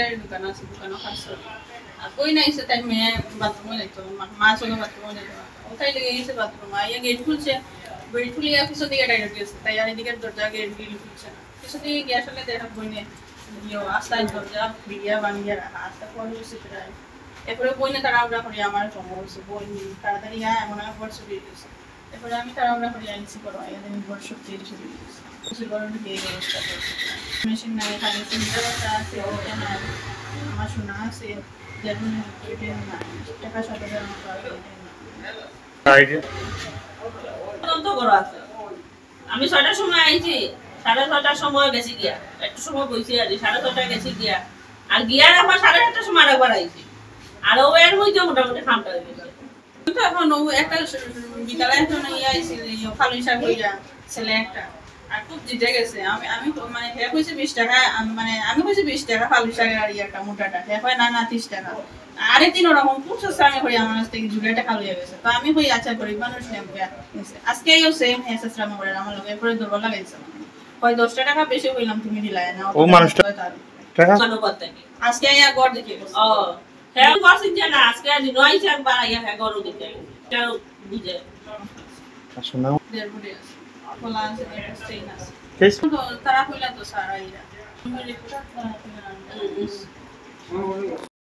টেলারের দোকান আছে, দোকানও খাচ্ছে। আর কই না এসে তাই মেয়ে বাথরুমে যাইতো, মা ছিল বাথরুমে যাইতো। ওটাই লেগে গেছে বাথরুম, আইয়া গেট খুলছে, গেট খুলিয়া পিছন দিকে ডাইরেক্ট গেছে, তাই আর এদিকে দরজা গেট খুলছে না। পিছন দিকে গিয়ে আসলে দেখা বইনে আস্তায় দরজা ভিড়িয়া ভাঙিয়া রাখা, আস্তা পরে হয়েছে প্রায়। এরপরে বইনে তাড়াহুড়া করি আমার জমা হয়েছে, বই তাড়াতাড়ি এমন এক বর্ষ দিয়ে গেছে। এরপরে আমি তাড়াহুড়া করি আইসি করো, এদের বর্ষ দিয়ে দিয়ে গেছে। মেশিন নাই, খালি সিলিন্ডারটা আছে, ওটা নাই। আমার শোনা আছে টাকা ৭,০০০ মতো আছে। আমি ৬টার সময় আইছি, ৬:৩০টার সময় গেছি গিয়া, একটু সময় বইছি আর ৬:৩০টায় গেছি গিয়া, আর গিয়ার আবার ৭:৩০টার সময় আরেকবার আইছি। আর ও এর মধ্যে মোটামুটি খামটা হয়ে গেছে। এখন ও একটা বিদ্যালয়ে এখন ইয়ে আইছি ফালুই শাক হইয়া ছেলে একটা, আর খুব জিতে গেছে। আমি মানে হে কইছে ২০ টাকা, আমি কইছি ২০ টাকা ফালুই শাকের আর ইয়াটা মোটাটা, হে কয় না ৩০ টাকা। আরেকদিন ওরকম খুব সস্তা আমি করি আমার কাছ থেকে জুড়ে টাকা লইয়া গেছে। তো আমি কই আচ্ছা গরিব মানুষ নেবে, আজকে এই সেম হে সস্তা করে আমার লগে পরে দুর্বল লাগাইছে। কয় ১০ টাকা বেশি কইলাম তুমি দিলাই না, ও মানুষটা টাকা আজকে ইয়া গড় দেখে গেছে। ও হ্যাঁ বসিন না, আজকে দিন আইছে একবার ইয়া হ্যাঁ গড় দেখে এটা বুঝে শোনাও দেড় আছে খোলা আছে, স্টেইন আছে। তারা কইলা তো সারা ইয়া